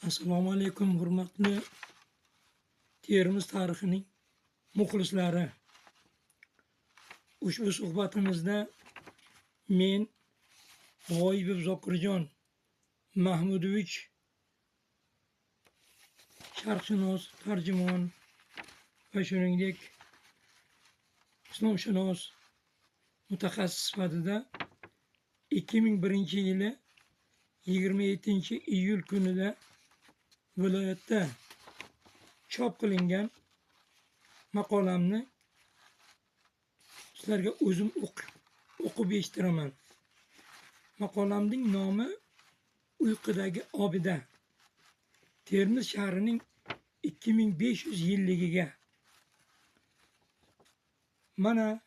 Assalomu alaykum, hurmatli Termiz tarixining muxlislari. Ushbu suhbatimizda men G'oibov Zokirjon Mahmudovich, sharqshunos, tarjimon va shuningdek islomshunos mutaxassis sifatida 2001-yili 27-iyul kunida viloyatda chop qilingan maqolamni sizlarga o'zim o'qib eshitiraman. Maqolamning nomi Uyqudagi obida. Termiz shahrining 2500 yilligiga. Mana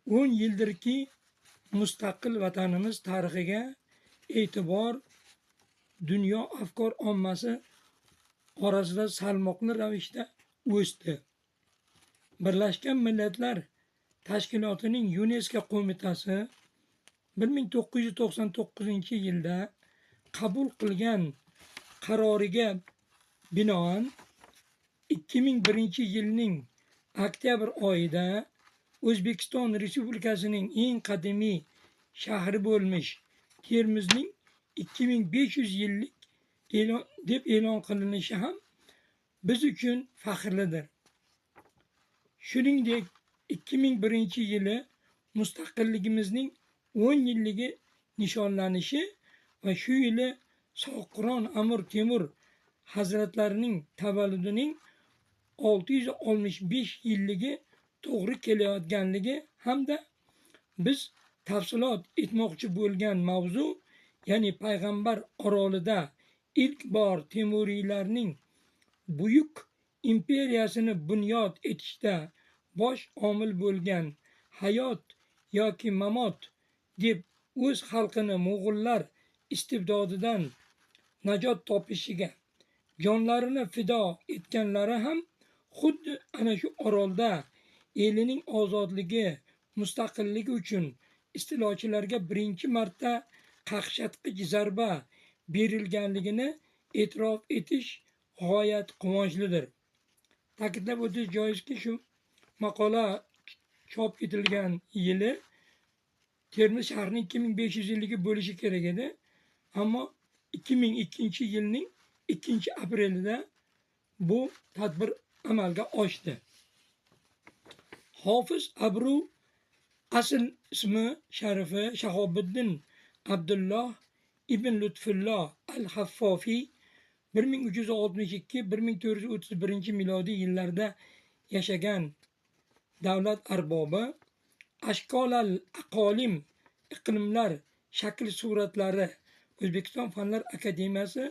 10 yildirki mustaqil vatanimiz tarixiga e'tibor dunyo afkor ommasi orasida salmoqli ravishda o'sdi. Birlashgan Millatlar Tashkilotining UNESCO qo'mitasi 1999-yilda qabul qilgan qaroriga binoan 2001-yilning oktyabr oyida O'zbekiston Respublikasining eng qadimiy shahri bo'lmish Termizning 2500 yillik deb e'lon qilinishi ham biz uchun faxrlidir. Shuningdek, 2001-yili mustaqilligimizning 10 yilligi nishonlanishi va shu yili Soqqiron Amir Temur hazratlarining tavalludining 665 yilligi to'g'ri kelayotganligi hamda biz tafsilot etmoqchi bo'lgan mavzu, ya'ni payg'ambar orolida ilk bor Temuriylarning buyuk imperiyasini bunyod etishda bosh omil bo'lgan hayot yoki mamot deb o'z xalqini mo'g'ullar istibdodidan najot topishiga jonlarini fido etganlari ham xuddi ana shu orolda elining ozodligi, mustaqilligi uchun istilochilarga birinchi marta qaqshatqich zarba berilganligini e'tirof etish g'oyat quvonchlidir. Ta'kidlab o'tish joizki, shu maqola chop etilgan yili Termiz shahrining 2500 yilligi bo'lishi kerak edi, ammo 2002-yilning 2-aprelida bu tadbir amalga oshdi. Hofiz Abru asl ismi sharifi Shahobiddin Abdulloh ibn Lutfulloh al-Haffofiy 1362-1431 milodiy yillarda yashagan davlat arbobi, Ashkolal aqolim iqlimlar shakl suratlari O'zbekiston Fanlar akademiyasi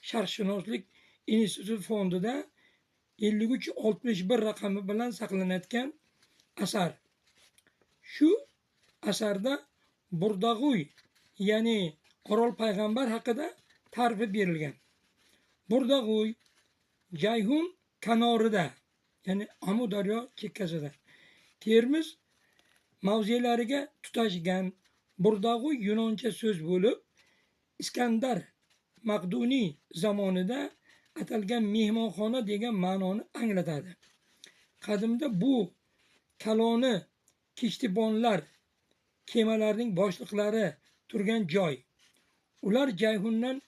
Sharqshunoslik instituti fondida 5361 raqami bilan saqlanayotgan asar. Shu asarda Burdag'uy, ya'ni Orol payg'ambar haqida ta'rifi berilgan. Burdag'uy Jayhun kanorida, ya'ni Amu daryo chekkasida Termiz mavzelariga tutashgan. Burdag'uy yunoncha so'z bo'lib, Iskandar Maqduniy zamonida atalgan mehmonxona degan ma'noni anglatadi. Qadimda bu kaloni kishtibonlar, kemalarning boshliqlari turgan joy. Ular Jayhundan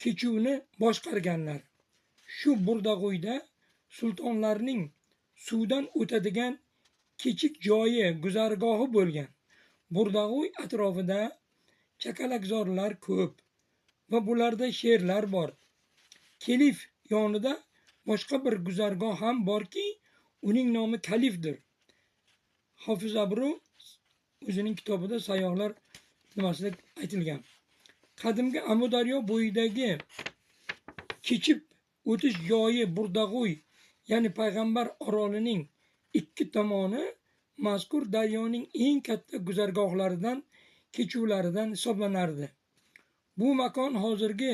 kechuvni boshqarganlar. Shu Burdag'uyda sultonlarning suvdan o'tadigan kechik joyi, guzargohi bo'lgan. Burdag'uy atrofida chakalakzorlar ko'p va bularda sherlar bor. Kelif yonida boshqa bir guzargoh ham borki, uning nomi Kalifdir. Hofiz Abru o'zining kitobida sayyohlar nimasida aytilgan. Qadimgi Amudaryo bo'yidagi kechib o'tish joyi Burdag'uy, ya'ni payg'ambar orolining ikki tomoni mazkur daryoning eng katta guzargohlaridan, kechuvlaridan hisoblanardi. Bu makon hozirgi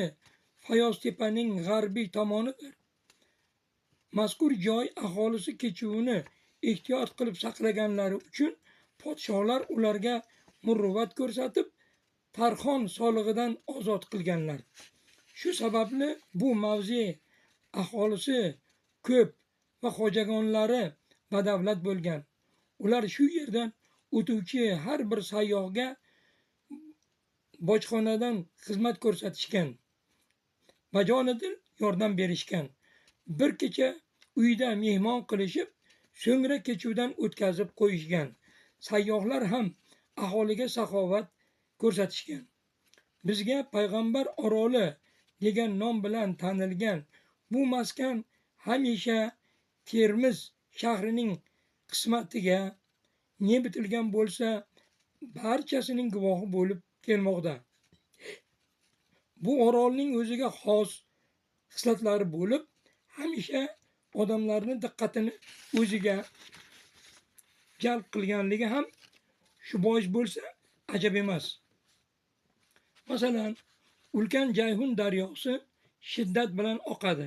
Fayoztepaning g'arbiy tomonidir. Mazkur joy aholisi kechuvini ehtiyot qilib saqlaganlari uchun podshohlar ularga muruvvat ko'rsatib, Tarxon solig'idan ozod qilganlar. Shu sababli bu mavze aholisi ko'p va xo'jagonlari badavlat bo'lgan. Ular shu yerdan o'tuvchi har bir sayyohga bojxonadan xizmat ko'rsatishgan. Bajonidil yordam berishgan. Bir kecha uyda mehmon qilishib, so'ngra kechuvdan o'tkazib qo'yishgan. Sayyohlar ham aholiga saxovat ko'rsatishgan. Bizga Payg'ambar oroli degan nom bilan tanilgan bu maskan hamisha Termiz shahrining qismatiga ne bitilgan bo'lsa, barchasining guvohi bo'lib kelmoqda. Bu orolning o'ziga xos xislatlari bo'lib, hamisha odamlarning diqqatini o'ziga jalb qilganligi ham shu bois bo'lsa ajab emas. Masalan, ulkan Jayhun daryosi shiddat bilan oqadi.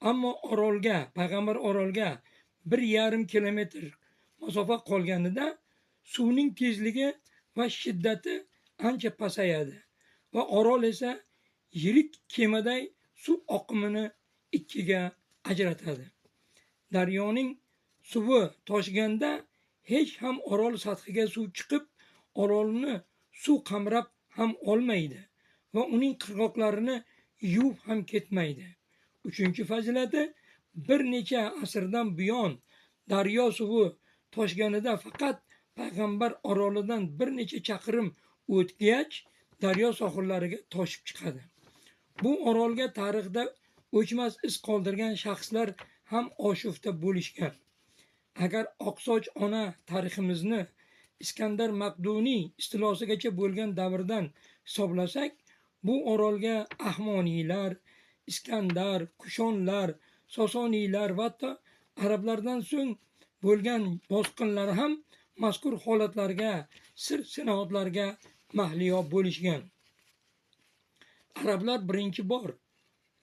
Ammo orolga, Payg'ambar orolga 1,5 kilometr masofa qolganida suvning tezligi va shiddati ancha pasayadi va orol esa yirik kemaday suv oqimini ikkiga ajratadi. Daryoning suvi toshganda hech ham orol sathiga suv chiqib, orolni suv qamrab ham olmaydi va uning qirg'oqlarini yuvib ham ketmaydi. Uchinchi fazilati, bir necha asrdan buyon daryo suvi toshganida faqat Payg'ambar orolidan bir necha chaqirim o'tgach daryo sohillariga toshib chiqadi. Bu orolga tarixda o'chmas iz qoldirgan shaxslar ham oshufta bo'lishgan. Agar Oqsoch ona tariximizni Iskandar Maqduniy istilosigacha bo'lgan davrdan hisoblasak, bu orolga Ahmoniylar, Iskandar, Kushonlar, Sosoniylar va hatto arablardan so'ng bo'lgan bosqinlar ham mazkur holatlarga, sir-sinoatlarga mahliyo bo'lishgan. Arablar birinchi bor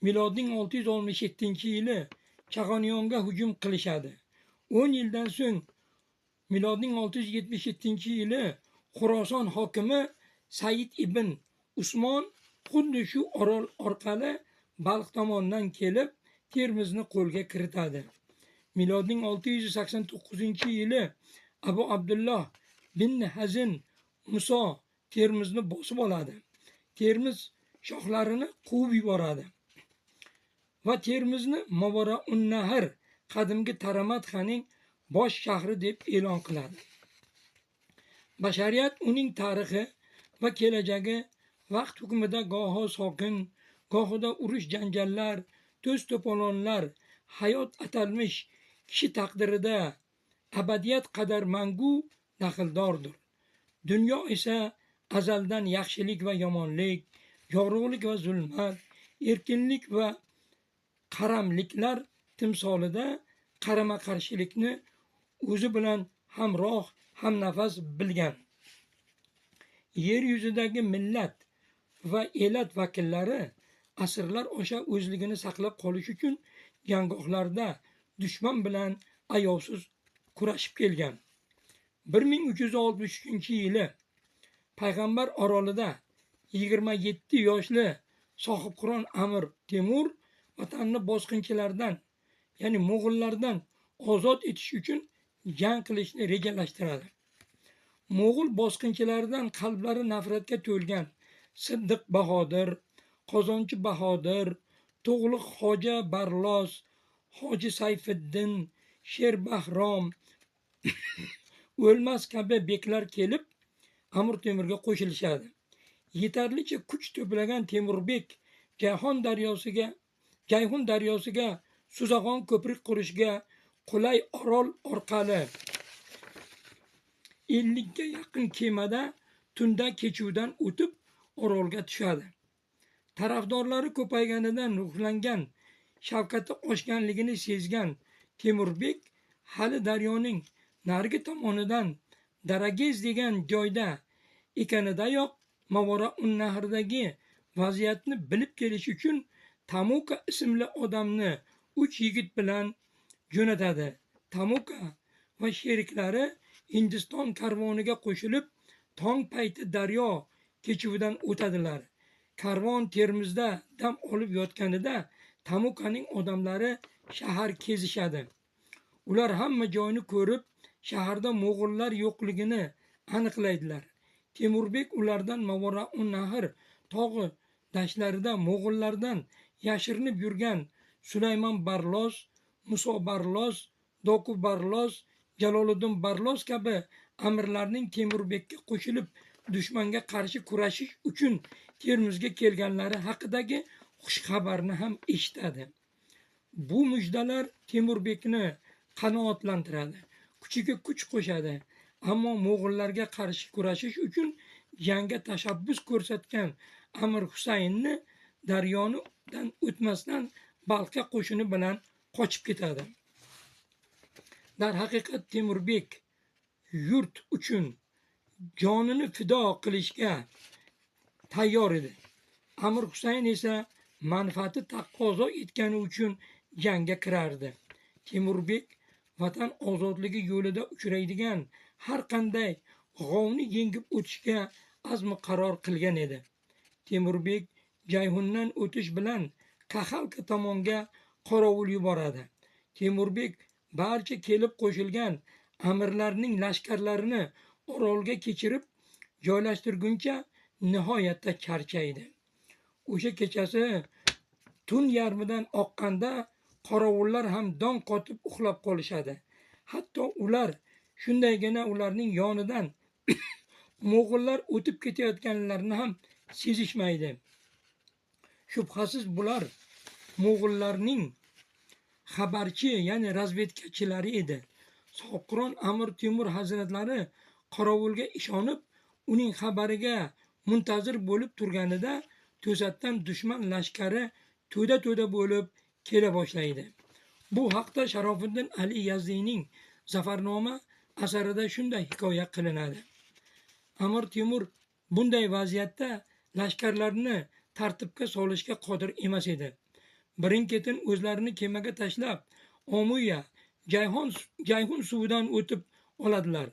milodning 667-yili Chag'oniyonga hujum qilishadi. 10 yildan so'ng milodning 677-yili Xuroson hokimi Said ibn Usmon xuddi shu orol orqali Balx tomonidan kelib Termizni qo'lga kiritadi. Milodning 689-yili Abu Abdulloh bin Hazin Muso Termizni bosib oladi. Termiz shohlarini quvib yuboradi va Termizni Mavara-un-Nahr qadimgi Taramat xaning bosh shahri deb e'lon qiladi. Bashariyat uning tarixi va kelajagi vaqt hukmida goho sokin, gohida urush janjallar, to'z to'polonlar, hayot atalmish kishi taqdirida abadiyat qadar mangu daxldordir. Dunyo esa azaldan yaxshilik va yomonlik, yorug'lik va zulmat, erkinlik va qaramliklar timsolida qarama-qarshilikni o'zi bilan hamroh, hamnafas bilgan. Yer yuzidagi millat va elat vakillari asrlar osha o'zligini saqlab qolish uchun janggohlarda dushman bilan ayovsiz kurashib kelgan. 1363-yili Payg'ambar orolida 27 yoshli sohibqiron Amir Temur vatanni bosqinchilardan, ya'ni mo'g'ullardan ozod etish uchun jang qilishni rejalashtiradi. Mo'g'ul bosqinchilaridan qalblari nafratga to'lgan Siddiq Bahodir, Qozonchi Bahodir, Tug'liq Xoja Barlos, Hoji Sayfiddin, Sher Bahrom, O'lmas kabi beklar kelib Amir Temurga qo'shilishadi. Yetarlicha kuch to'plagan Temurbek Jayhun daryosiga suzag'on ko'prik qurishga qulay orol orqali 50 ga yaqin kemada tunda kechuvdan o'tib orolga tushadi. Tarafdorlari ko'payganidan ruhlangan, shavkati oshganligini sezgan Temurbek hali daryoning narigi tomonidan Daragez degan joyda ekanidayoq Mavara-un-Nahrdagi vaziyatni bilib kelish uchun Tamuka ismli odamni 3 yigit bilan jo'natadi. Tamuka va sheriklari Hindiston karvoniga qo'shilib, tong payti daryo kechuvidan o'tadilar. Karvon Termizda dam olib yotganida Tamukaning odamlari shahar kezishadi. Ular hamma joyni ko'rib, shaharda mo'g'ullar yo'qligini aniqlaydilar. Temurbek ulardan Mavora'un Nahr tog'i dashtlarida mo'g'ullardan yashirinib yurgan Sulaymon Barlos, Muso Barlos, Doku Barlos, Jaloliddin Barlos kabi amirlarning Temurbekka qo'shilib dushmanga qarshi kurashish uchun Termizga kelganlari haqidagi xushxabarni ham eshitadi. Bu mujdalar Temurbekni qanoatlantiradi, kuchiga kuch qo'shadi. Ammo mo'g'ullarga qarshi kurashish uchun jangga tashabbus ko'rsatgan Amir Husaynni daryodan o'tmasdan Balxga qo'shini bilan qochib ketadi. Darhaqiqat Temurbek yurt uchun jonini fido qilishga tayyor edi. Amir Husayn esa manfaati taqozo etgani uchun jangga kirardi. Temurbek vatan ozodligi yo'lida uchraydigan har qanday g'ovni yengib o'tishga azmi qaror qilgan edi. Temurbek Jayhundan o'tish bilan Qahalka tomonga qorovul yuboradi. Temurbek barcha kelib qo'shilgan amirlarning lashkarlarini orolga kechirib joylashtirguncha nihoyatda charchaydi. O'sha kechasi tun yarmidan oqqanda qorovullar ham dong qotib uxlab qolishadi. Hatto ular shundaygina ularning yonidan mo'g'ullar o'tib ketayotganlarini ham sezishmaydi. Shubhasiz bular mo'g'ullarning xabarchi, ya'ni razvedkachilari edi. Soqron Amir Temur hazratlari qorovulga ishonib, uning xabariga muntazir bo'lib turganida to'satdan dushman lashkari to'da bo'lib kela boshlaydi. Bu haqda Sharofiddin Ali Yazdiyning Zafarnoma asarida shunday hikoya qilinadi. Amir Temur bunday vaziyatda lashkarlarni tartibga solishga qodir emas edi. Birin-ketin o'zlarini kemaga tashlab, Omuya, Jayhun suvidan o'tib oladilar.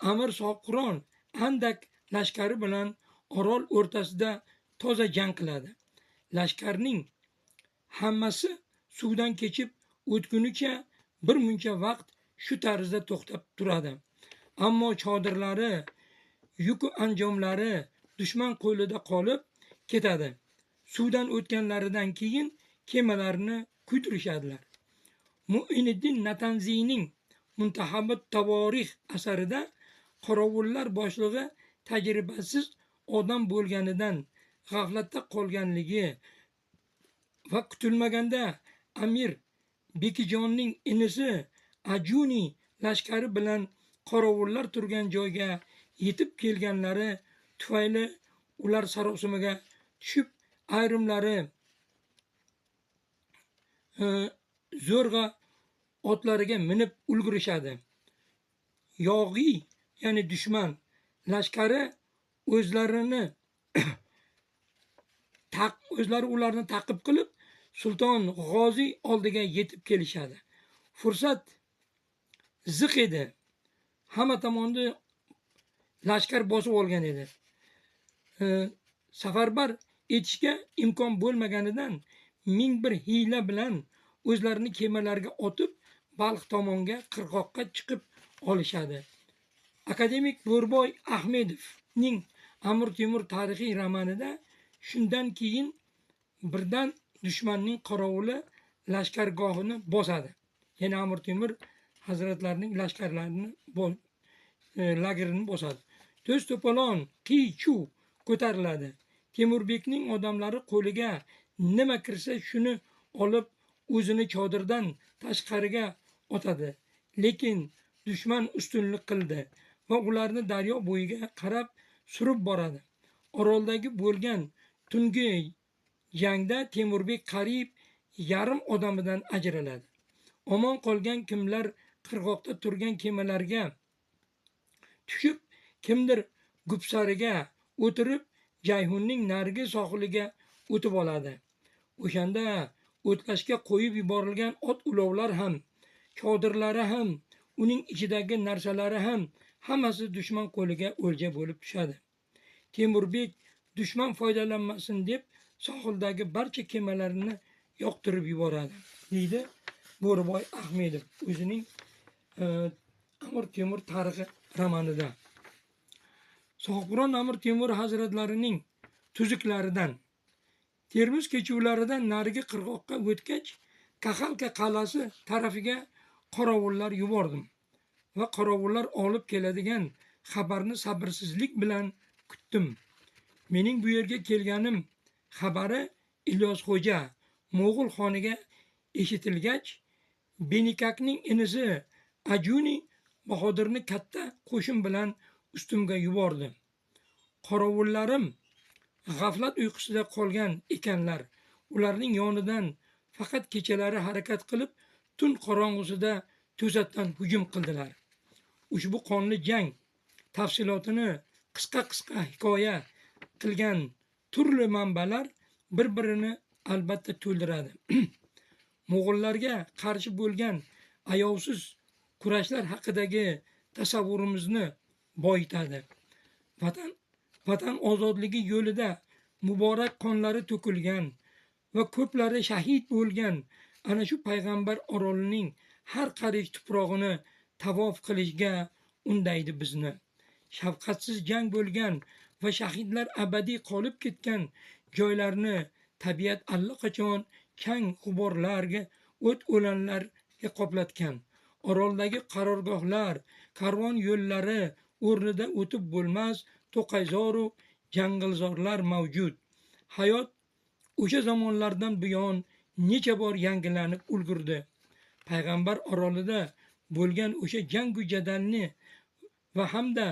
Amir Soqron andak lashkari bilan orol o'rtasida toza jang qiladi. Lashkarning hammasi suvdan kechib o'tgunicha bir muncha vaqt shu tarzda to'xtab turadi. Ammo chodirlari, yuk anjomlari dushman qo'lida qolib ketadi. Suvdan o'tganlaridan keyin kemalarni kuydirishadilar. Mu'iniddin Natanziyning Muntahabut Tavorix asarida qorovullar boshlig'i tajribasiz odam bo'lganidan g'aflatda qolganligi va kutilmaganda Amir Bekijonning inisi Ajuni lashkari bilan qorovullar turgan joyga yetib kelganlari tufayli ular sarosimaga tushib, ayrimlari zo'rg'a otlariga minib ulgurishadi. Yog'iy, ya'ni dushman lashkari o'zlari ularni ta'qib qilib, Sulton G'oziy oldiga yetib kelishadi. Fursat ziq edi. Hamma tomonni lashkar bosib olgan edi. Safarbar etishga imkon bo'lmaganidan ming bir hiyla bilan o'zlarini kemalarga otib, Balx tomonga qirg'oqqa chiqib olishadi. Akademik Bo'rboy Ahmedovning Amir Temur tarixiy romanida shundan keyin birdan dushmanning qorovuli lashkargohini bosadi. Ya'ni Amir Temur hazratlarining lashkarlarini lagerini bosadi. To'z to'polon, qiy-chuv ko'tariladi. Temurbekning odamlari qo'liga nima kirsa shuni olib o'zini chodirdan tashqariga otadi. Lekin dushman ustunlik qildi va ularni daryo bo'yiga qarab surib boradi. Oroldagi bo'lgan tungi jangda Temurbek qariyb yarim odamidan ajraladi. Omon qolgan kimlar qirg'oqda turgan kemalarga tushib, kimdir gupsariga o'tirib, Jayhunning narigi sohiliga o'tib oladi. O'shanda o'tlashga qo'yib yuborilgan ot ulovlar ham, chodirlari ham, uning ichidagi narsalari ham hammasi dushman qo'liga o'lja bo'lib tushadi. Temurbek dushman foydalanmasin deb sohildagi barcha kemalarni yoqtirib yuboradi, deydi Bo'riboy Ahmedov o'zining Amir Temur tarixi romanida. Sohibqiron Amir Temur hazratlarining tuzuklaridan Termiz kechuvlaridan narigi qirg'oqqa o'tgach, Kaxalka qal'asi tarafiga qorovullar yubordim va qorovullar olib keladigan xabarni sabrsizlik bilan kutdim. Mening bu yerga kelganim xabari Ilyosxo'ja Mo'g'ul xoniga eshitilgach, Benikakning inisi Ajuni Bahodirni katta qo'shin bilan ustimga yubordi. Qorovullarim g'aflat uyqusida qolgan ekanlar. Ularning yonidan faqat kechalari harakat qilib, tun qorong'usida to'satdan hujum qildilar. Ushbu qonli jang tafsilotini qisqa hikoya qilgan turli manbalar bir-birini albatta to'ldiradi. Mo'g'ullarga qarshi bo'lgan ayovsiz kurashlar haqidagi tasavvurimizni boyitadi. Vatan ozodligi yo'lida muborak qonlari to'kilgan va ko'plari shahid bo'lgan ana shu payg'ambar orolining har qarich tuprog'ini tavof qilishga undaydi bizni. Shafqatsiz jang bo'lgan va shahidlar abadiy qolib ketgan joylarni tabiat allaqachon kang g'uborlarga, o't o'lanlarga qoplatgan. Oroldagi qarorgohlar, karvon yo'llari o'rnida o'tib bo'lmas to'qayzoru jang'ilzorlar mavjud. Hayot o'sha zamonlardan buyon necha bor yangilanib ulgurdi. Payg'ambar orolida bo'lgan o'sha jangu jadalni va hamda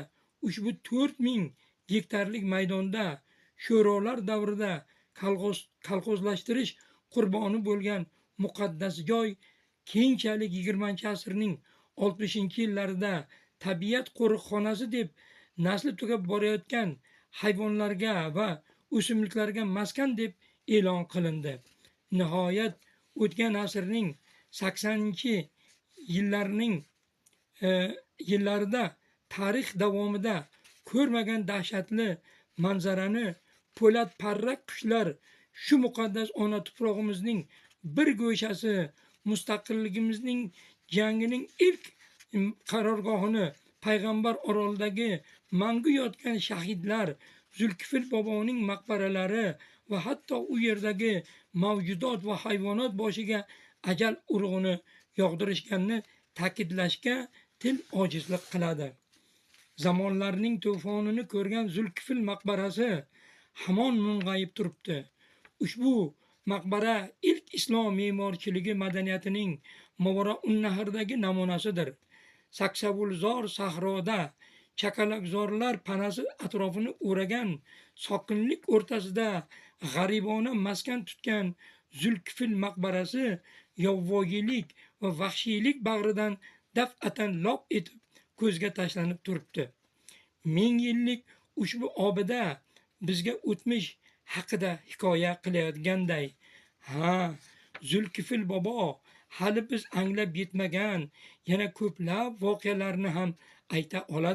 ushbu 4000 gektarlik maydonda sho'rolar davrida kolxozlashtirish qurboni bo'lgan muqaddas joy keyinchalik 20-asrning 60-yillarida tabiat qo'riqxonasi deb nasli tugab borayotgan hayvonlarga va o'simliklarga maskan deb e'lon qilindi. Nihoyat o'tgan asrning 80-yillarida tarix davomida ko'rmagan dahshatli manzarani po'lat parrak qushlar shu muqaddas ona tuprog'imizning bir go'shasi mustaqilligimizning jangining ilk qarorgohini payg'ambar orolidagi mangu yotgan shahidlar, Zulkifil boboning maqbaralari va hatto u yerdagi mavjudot va hayvonot boshiga ajal urug'ini yog'dirishganini ta'kidlashga til ojizlik qiladi. Zamonlarning to'fonini ko'rgan Zulkifil maqbarasi hamon mung'ayib turibdi. Ushbu maqbara ilk islom me'morchiligi madaniyatining Mavara-un-Nahrdagi namunasidir. Saksavulzor sahroda chakalakzorlar panasi atrofini o'ragan sokinlik o'rtasida g'aribona maskan tutgan Zulkifil maqbarasi yovvoyilik va vahshiylik bag'ridan daf'atan lop etib ko'zga tashlanib turibdi. 1000 yillik ushbu obida bizga o'tmish haqida hikoya qilayotganday. Zulkifil bobo hali biz anglab yetmagan yana ko'plab voqealarni ham ayta oladi.